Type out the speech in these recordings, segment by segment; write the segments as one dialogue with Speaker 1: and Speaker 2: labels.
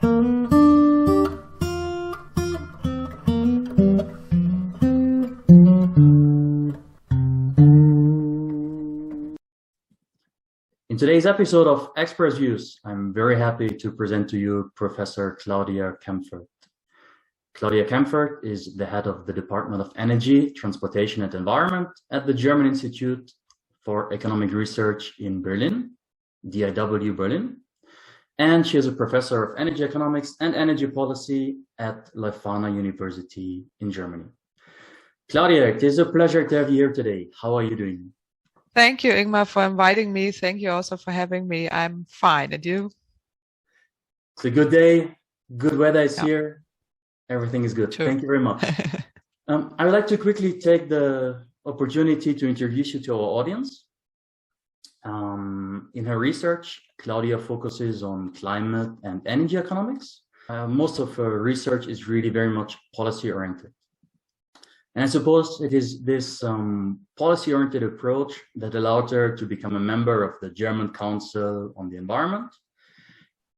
Speaker 1: In today's episode of Express Views, I'm very happy to present to you Professor Claudia Kemfert. Claudia Kemfert is the head of the Department of Energy, Transportation and Environment at the German Institute for Economic Research in Berlin, DIW Berlin, and she is a professor of energy economics and energy policy at Leuphana University in Germany. Claudia, it is a pleasure to have you here today. How are you doing?
Speaker 2: Thank you, Ingmar, for inviting me. Thank you also for having me. I'm fine. And you?
Speaker 1: It's a good day. Good weather is here. Everything is good.
Speaker 2: True.
Speaker 1: Thank you very much. I would like to quickly take the opportunity to introduce you to our audience. In her research, Claudia focuses on climate and energy economics. Most of her research is really very much policy-oriented. And I suppose it is this policy-oriented approach that allowed her to become a member of the German Council on the Environment,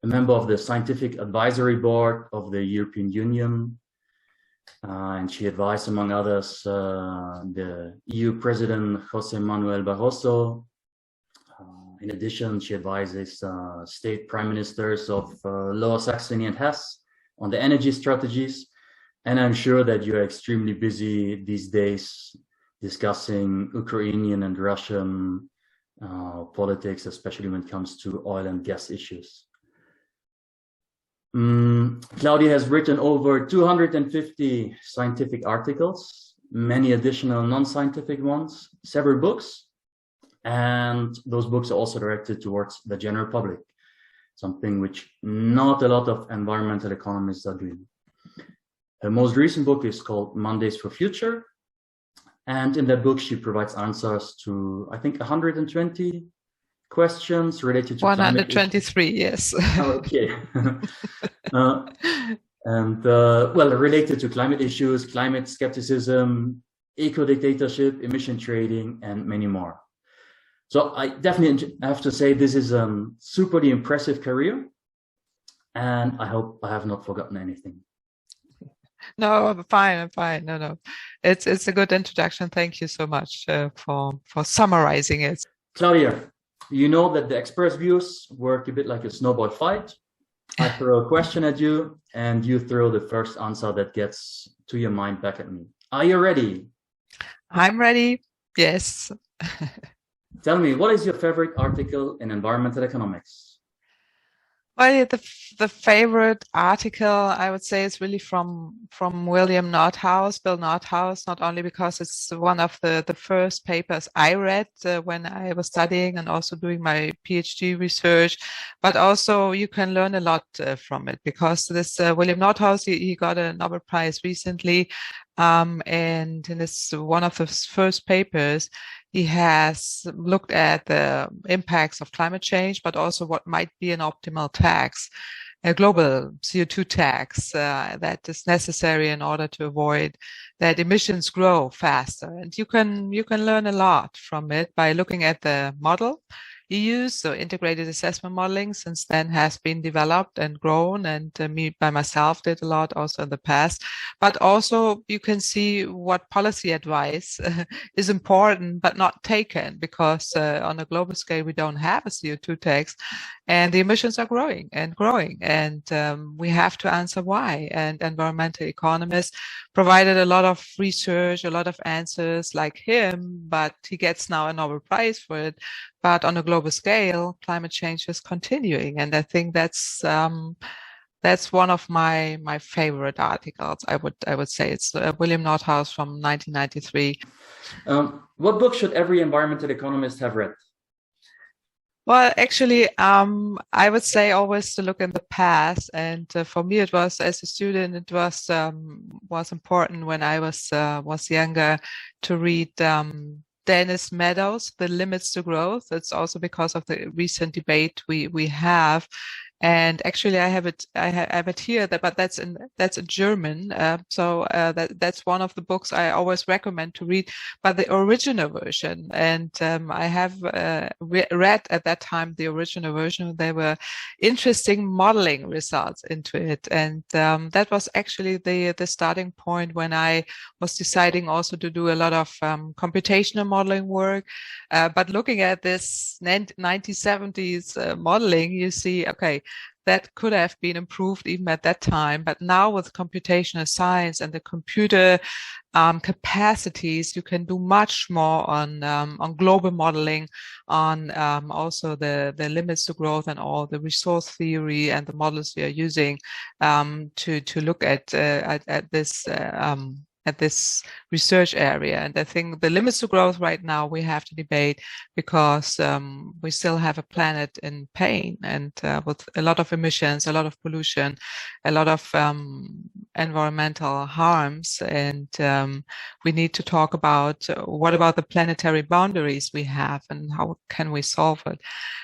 Speaker 1: a member of the Scientific Advisory Board of the European Union, and she advised, among others, the EU President José Manuel Barroso. In addition, she advises state prime ministers of Lower Saxony and Hesse on the energy strategies. And I'm sure that you are extremely busy these days discussing Ukrainian and Russian politics, especially when it comes to oil and gas issues. Claudia has written over 250 scientific articles, many additional non-scientific ones, several books, and those books are also directed towards the general public, something which not a lot of environmental economists are doing. Her most recent book is called Mondays for Future. And in that book, she provides answers to, I think, 120 questions related to
Speaker 2: 123, yes.
Speaker 1: Okay. Related to climate issues, climate skepticism, eco-dictatorship, emission trading, and many more. So I definitely have to say this is a superly impressive career. And I hope I have not forgotten anything.
Speaker 2: No, I'm fine. No. It's a good introduction. Thank you so much for summarizing it.
Speaker 1: Claudia, you know that the Express Views work a bit like a snowball fight. I throw a question at you, and you throw the first answer that gets to your mind back at me. Are you ready?
Speaker 2: I'm ready. Yes.
Speaker 1: Tell me, what is your favorite article in environmental economics?
Speaker 2: Well, the favorite article, I would say, is really from Bill Nordhaus, not only because it's one of the first papers I read when I was studying and also doing my PhD research, but also you can learn a lot from it, because this William Nordhaus, he got a Nobel Prize recently, and in this one of the first papers, he has looked at the impacts of climate change, but also what might be an optimal tax, a global CO2 tax that is necessary in order to avoid that emissions grow faster. And you can learn a lot from it by looking at the model you use. So integrated assessment modeling since then has been developed and grown, and me by myself did a lot also in the past. But also you can see what policy advice is important but not taken, because on a global scale we don't have a CO2 tax and the emissions are growing, and we have to answer why. And environmental economists provided a lot of research, a lot of answers like him, but he gets now a Nobel Prize for it. But on a global scale, climate change is continuing, and I think that's one of my favorite articles. I would say it's William Nordhaus from 1993.
Speaker 1: What book should every environmental economist have read?
Speaker 2: Well, actually, I would say always to look in the past, and for me, it was as a student, it was important when I was younger to read Dennis Meadows, The Limits to Growth. It's also because of the recent debate we have And actually, I have it here, but that's in German. So that's one of the books I always recommend to read, but the original version. And I have read at that time the original version. There were interesting modeling results into it, and that was actually the starting point when I was deciding also to do a lot of computational modeling work. But looking at this 1970s modeling, you see, okay, that could have been improved even at that time. But now with computational science and the computer capacities, you can do much more on global modeling, on also the limits to growth and all the resource theory and the models we are using to look at this research area. And I think the limits to growth right now we have to debate, because we still have a planet in pain, and with a lot of emissions, a lot of pollution, a lot of environmental harms. And we need to talk about what about the planetary boundaries we have and how can we solve it.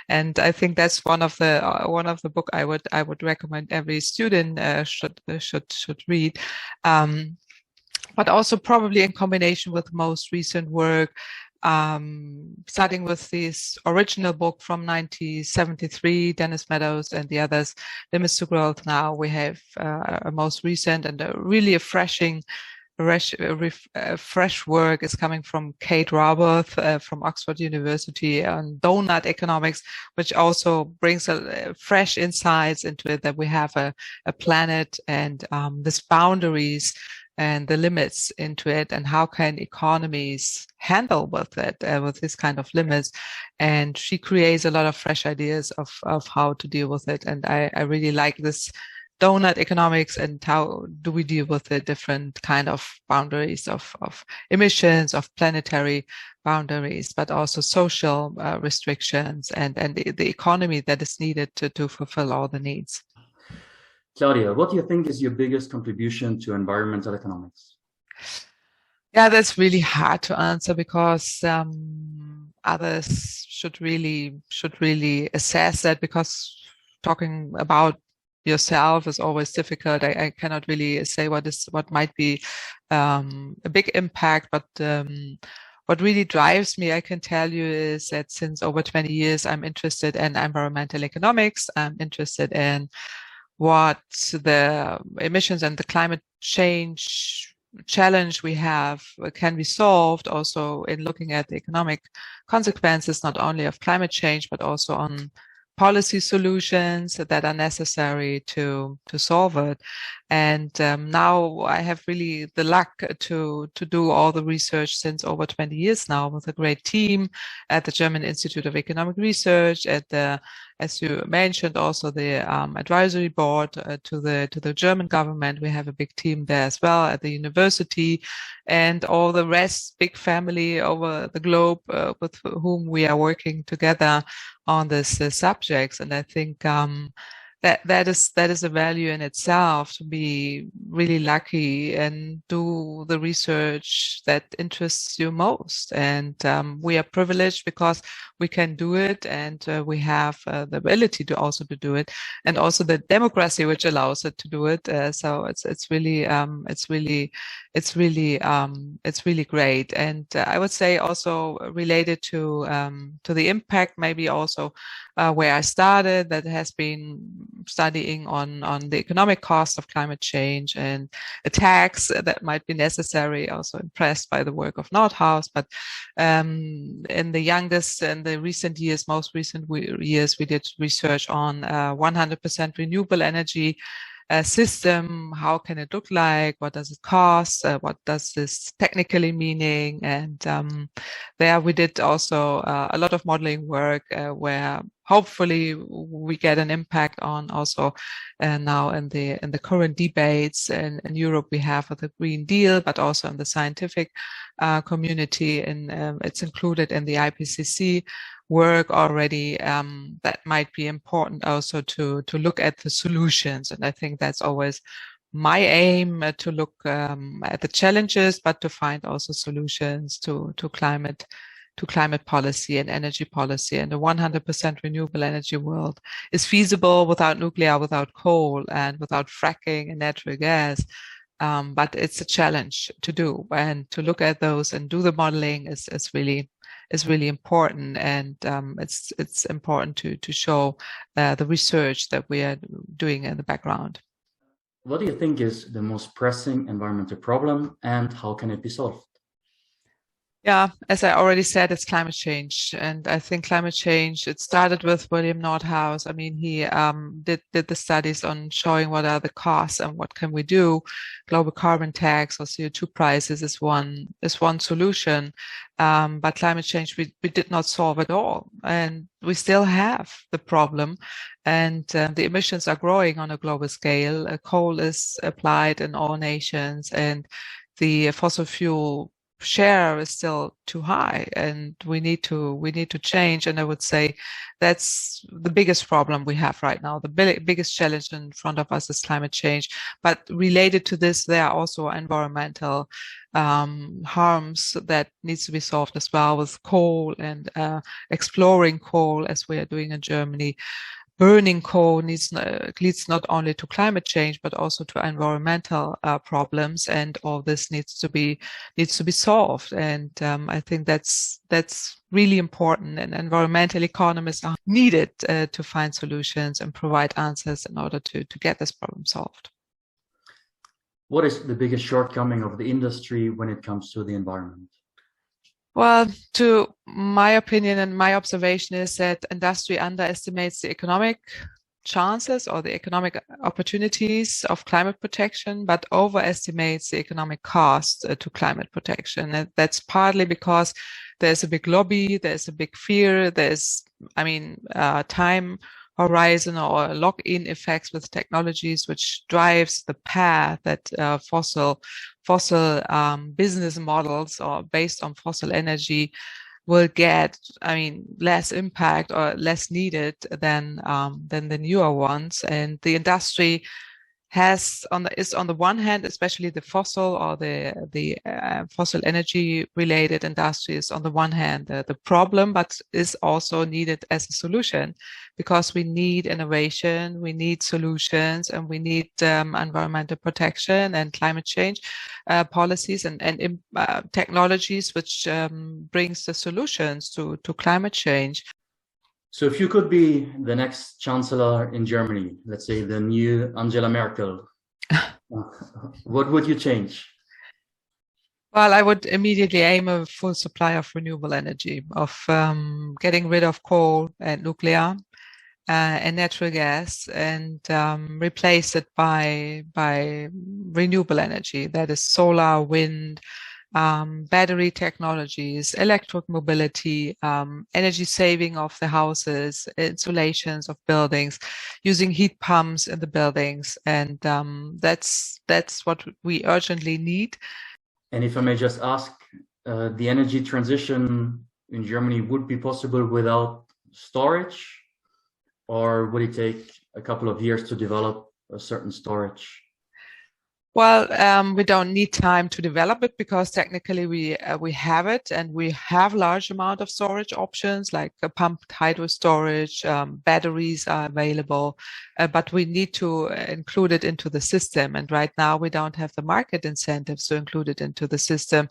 Speaker 2: And I think that's one of the book I would recommend every student should read. But also probably in combination with most recent work, starting with this original book from 1973, Dennis Meadows and the others, Limits to Growth. Now we have a most recent and a really fresh work is coming from Kate Raworth from Oxford University on donut economics, which also brings fresh insights into it, that we have a planet and these boundaries and the limits into it, and how can economies handle with it, with this kind of limits. And she creates a lot of fresh ideas of how to deal with it. And I really like this donut economics and how do we deal with the different kind of boundaries of emissions, of planetary boundaries, but also social restrictions and the economy that is needed to fulfill all the needs.
Speaker 1: Claudia, what do you think is your biggest contribution to environmental economics?
Speaker 2: Yeah, that's really hard to answer, because others should really assess that, because talking about yourself is always difficult. I cannot really say what might be a big impact, but what really drives me, I can tell you, is that since over 20 years, I'm interested in environmental economics. I'm interested in what the emissions and the climate change challenge we have can be solved, also in looking at the economic consequences, not only of climate change, but also on policy solutions that are necessary to solve it. And now I have really the luck to do all the research since over 20 years now, with a great team at the German Institute of Economic Research, at the, as you mentioned, also the advisory board to the German government. We have a big team there as well at the university, and all the rest, big family over the globe with whom we are working together on this subjects. And I think that is a value in itself, to be really lucky and do the research that interests you most. And we are privileged because we can do it, and we have the ability to also to do it, and also the democracy which allows it to do it. So it's really great. And I would say also related to the impact, maybe also where I started, that has been studying on the economic cost of climate change and attacks that might be necessary. Also impressed by the work of Nordhaus, but in the recent years, most recent years, we did research on 100% renewable energy system. How can it look like? What does it cost? What does this technically meaning? And there we did also a lot of modeling work where hopefully we get an impact on also now in the current debates in Europe we have with the Green Deal, but also in the scientific community, and it's included in the IPCC work already. That might be important also to look at the solutions. And I think that's always my aim, to look at the challenges, but to find also solutions to climate to climate policy and energy policy. And a 100% renewable energy world is feasible without nuclear, without coal, and without fracking and natural gas. But it's a challenge to do, and to look at those and do the modeling is really important. And it's important to show the research that we are doing in the background.
Speaker 1: What do you think is the most pressing environmental problem, and how can it be solved?
Speaker 2: Yeah, as I already said, it's climate change. And I think climate change, it started with William Nordhaus. I mean, he did the studies on showing what are the costs and what can we do. Global carbon tax or CO2 prices is one solution. But climate change, we did not solve at all. And we still have the problem. And the emissions are growing on a global scale. Coal is applied in all nations, and the fossil fuel share is still too high, and we need to change. And I would say that's the biggest problem we have right now. The biggest challenge in front of us is climate change. But related to this, there are also environmental harms that needs to be solved as well, with coal and exploring coal, as we are doing in Germany. Burning coal leads not only to climate change, but also to environmental problems, and all this needs to be solved. And I think that's really important. And environmental economists are needed to find solutions and provide answers in order to get this problem solved.
Speaker 1: What is the biggest shortcoming of the industry when it comes to the environment?
Speaker 2: Well, to my opinion and my observation is that industry underestimates the economic chances or the economic opportunities of climate protection, but overestimates the economic cost to climate protection. And that's partly because there's a big lobby, there's a big fear, time horizon or lock-in effects with technologies, which drives the path that fossil business models or based on fossil energy will get, less impact or less needed than the newer ones. And the industry is on the one hand, especially the fossil or the fossil energy related industry is on the one hand the problem, but is also needed as a solution, because we need innovation, we need solutions, and we need environmental protection and climate change policies and technologies which brings the solutions to climate change.
Speaker 1: So if you could be the next chancellor in Germany, let's say the new Angela Merkel, what would you change?
Speaker 2: Well, I would immediately aim a full supply of renewable energy, of getting rid of coal and nuclear and natural gas, and replace it by renewable energy. That is solar, wind, battery technologies, electric mobility, energy saving of the houses, insulations of buildings, using heat pumps in the buildings. And that's what we urgently need.
Speaker 1: And if I may just ask, the energy transition in Germany would be possible without storage, or would it take a couple of years to develop a certain storage?
Speaker 2: Well, we don't need time to develop it, because technically we have it, and we have large amount of storage options like pumped hydro storage, batteries are available, but we need to include it into the system. And right now we don't have the market incentives to include it into the system,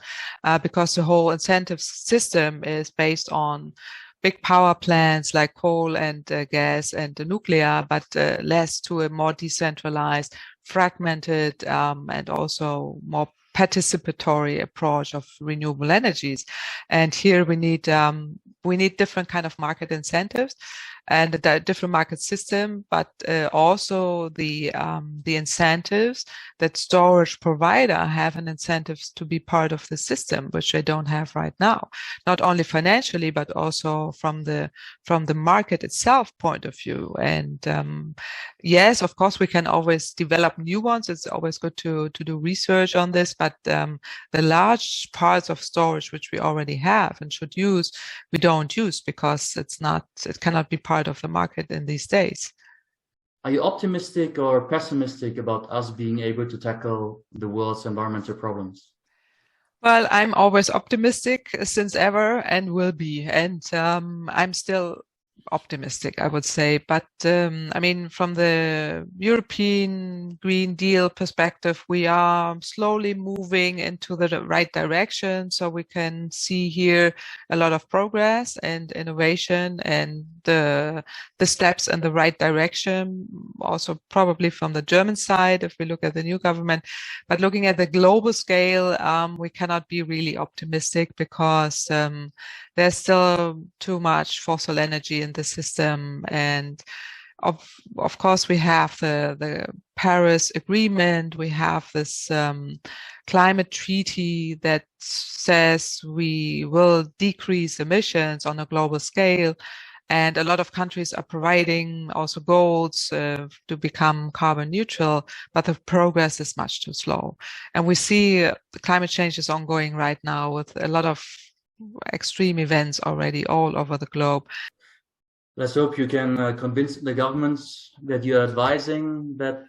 Speaker 2: because the whole incentive system is based on big power plants like coal and gas and nuclear, but less to a more decentralized, fragmented, and also more participatory approach of renewable energies. And here we need different kind of market incentives and a different market system, but also the incentives that storage provider have an incentives to be part of the system, which they don't have right now, not only financially, but also from the market itself point of view. And yes, of course, we can always develop new ones. It's always good to do research on this, but the large parts of storage which we already have and should use, we don't use, because it cannot be part of the market in these days.
Speaker 1: Are you optimistic or pessimistic about us being able to tackle the world's environmental problems?
Speaker 2: Well, I'm always optimistic since ever and will be. And I'm still optimistic, I would say. But I mean, from the European Green Deal perspective, we are slowly moving into the right direction. So we can see here a lot of progress and innovation and the steps in the right direction. Also, probably from the German side, if we look at the new government. But looking at the global scale, we cannot be really optimistic because there's still too much fossil energy in the system. And of course, we have the Paris Agreement. We have this climate treaty that says we will decrease emissions on a global scale. And a lot of countries are providing also goals to become carbon neutral, but the progress is much too slow. And we see the climate change is ongoing right now with a lot of extreme events already all over the globe.
Speaker 1: Let's hope you can convince the governments that you're advising that,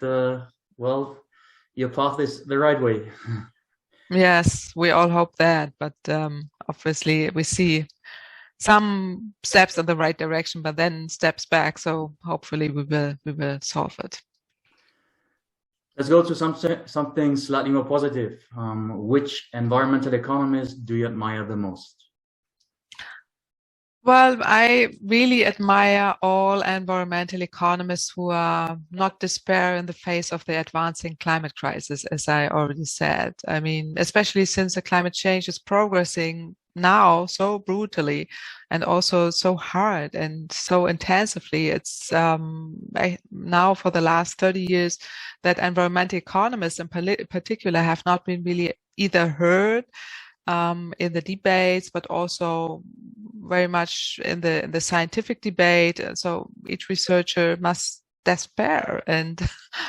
Speaker 1: well, your path is the right way.
Speaker 2: Yes, we all hope that, but obviously we see some steps in the right direction, but then steps back. So hopefully we will solve it.
Speaker 1: Let's go to something slightly more positive. Which environmental economist do you admire the most?
Speaker 2: Well, I really admire all environmental economists who are not despair in the face of the advancing climate crisis, as I already said. I mean, especially since the climate change is progressing now so brutally and also so hard and so intensively. It's now for the last 30 years that environmental economists in particular have not been really either heard in the debates, but also very much in the scientific debate. So each researcher must despair, and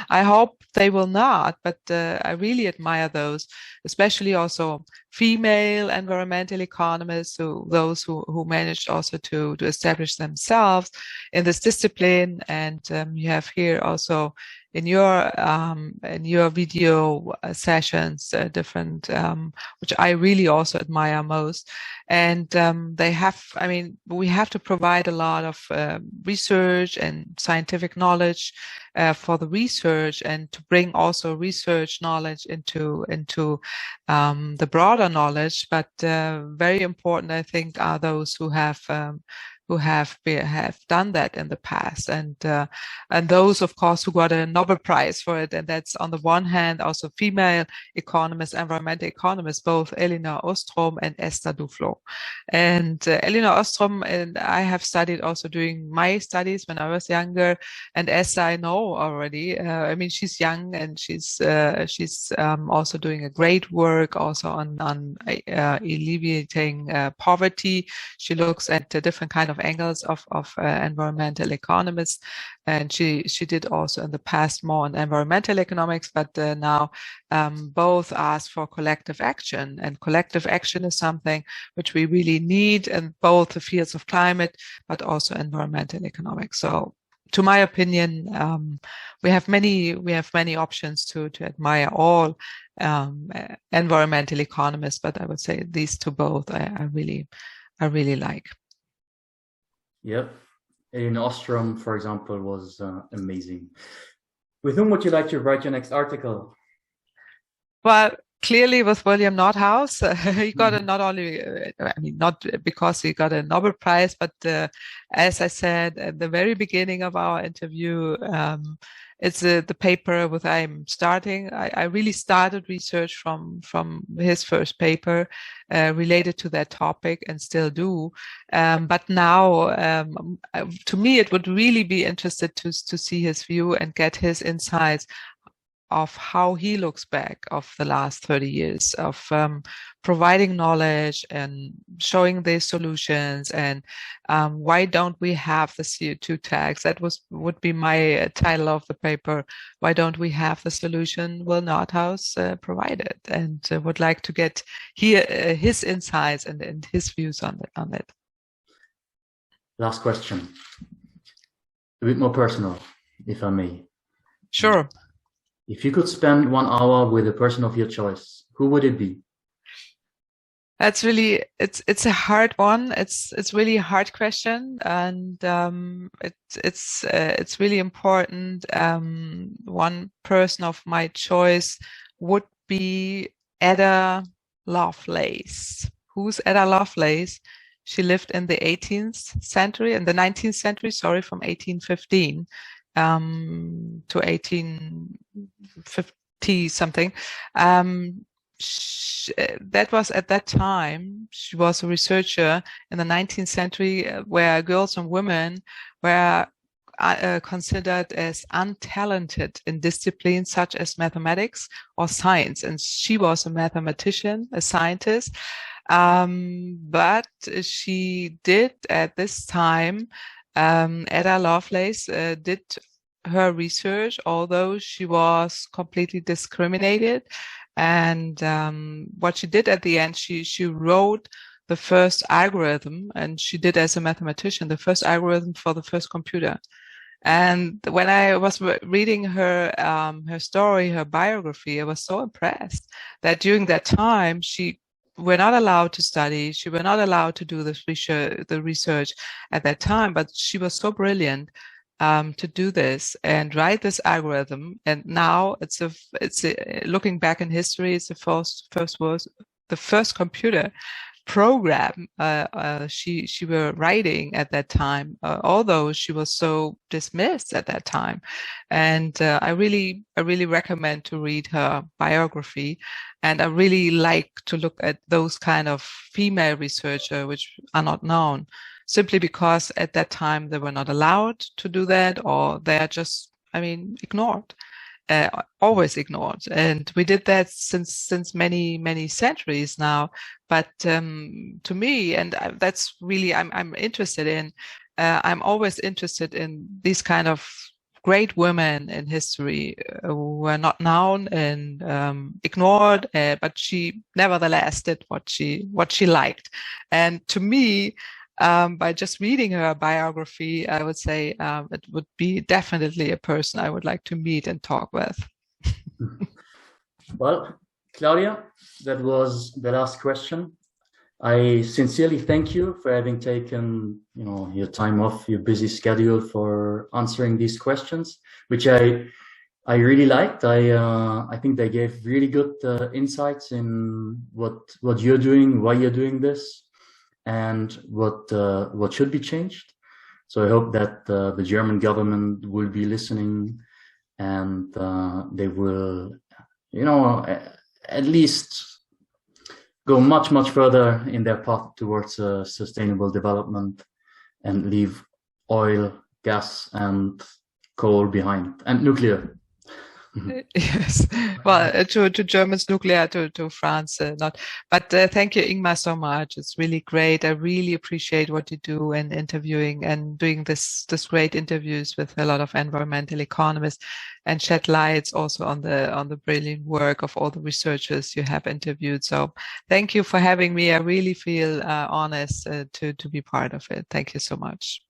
Speaker 2: I hope they will not, but I really admire those, especially also female environmental economists, those who managed also to establish themselves in this discipline. And you have here also in your video sessions different which I really also admire most. And they have, I mean, we have to provide a lot of research and scientific knowledge for the research, and to bring also research knowledge into the broader knowledge. But very important, I think, are those who have done that in the past, and those, of course, who got a Nobel Prize for it. And that's on the one hand also female economists, environmental economists, both Elinor Ostrom and Esther Duflo. And Elinor Ostrom and I have studied also during my studies when I was younger, and Esther I know already. I mean, she's young, and she's also doing a great work also on alleviating poverty. She looks at different kind of angles of environmental economists, and she did also in the past more on environmental economics, but now both ask for collective action, and collective action is something which we really need in both the fields of climate but also environmental economics. So to my opinion, we have many options to admire all environmental economists, but I would say these two both I really like.
Speaker 1: Yep. In Ostrom, for example, was amazing. With whom would you like to write your next article?
Speaker 2: Well, clearly with William Nordhaus. He got not only, not because he got a Nobel Prize, but as I said at the very beginning of our interview, it's the paper with I'm starting. I really started research from his first paper related to that topic, and still do. But now, to me, it would really be interested to see his view and get his insights of how he looks back of the last 30 years of providing knowledge and showing the solutions, and why don't we have the CO2 tax? That would be my title of the paper. Why don't we have the solution? Will Nordhaus provide it? And would like to get here his insights and his views on it.
Speaker 1: Last question, a bit more personal, if I may.
Speaker 2: Sure.
Speaker 1: If you could spend 1 hour with a person of your choice, who would it be?
Speaker 2: That's really it's a hard one. It's really a hard question, and it's really important. One person of my choice would be Ada Lovelace. Who's Ada Lovelace? She lived in the 18th century, in the 19th century, sorry, from 1815 to 1850 something. That was at that time, she was a researcher in the 19th century where girls and women were considered as untalented in disciplines such as mathematics or science. And she was a mathematician, a scientist. But she did at this time, Ada Lovelace did her research, although she was completely discriminated. And what she did at the end, she wrote the first algorithm, and she did as a mathematician, the first algorithm for the first computer. And when I was reading her her story, her biography, I was so impressed that during that time she were not allowed to study. She were not allowed to do the research at that time, but she was so brilliant to do this and write this algorithm. And now it's looking back in history, it's the first computer program she were writing at that time, although she was so dismissed at that time. And I really recommend to read her biography. And I really like to look at those kind of female researchers which are not known, simply because at that time they were not allowed to do that, or they are just, ignored. Always ignored, and we did that since many centuries now. But to me, and that's really I'm interested in. I'm always interested in these kind of great women in history who were not known and ignored, but she nevertheless did what she liked. And to me, by just reading her biography, I would say it would be definitely a person I would like to meet and talk with.
Speaker 1: Well, Claudia, that was the last question. I sincerely thank you for having taken, your time off your busy schedule for answering these questions, which I really liked. I think they gave really good insights in what you're doing, why you're doing this, and what should be changed. So I hope that the German government will be listening, and they will, at least go much further in their path towards sustainable development and leave oil, gas, and coal behind, and nuclear.
Speaker 2: Yes, well, to Germans, nuclear, to France, not. But thank you, Ingmar, so much. It's really great. I really appreciate what you do in interviewing and doing this great interviews with a lot of environmental economists, and shed lights also on the brilliant work of all the researchers you have interviewed. So thank you for having me. I really feel honest to be part of it. Thank you so much.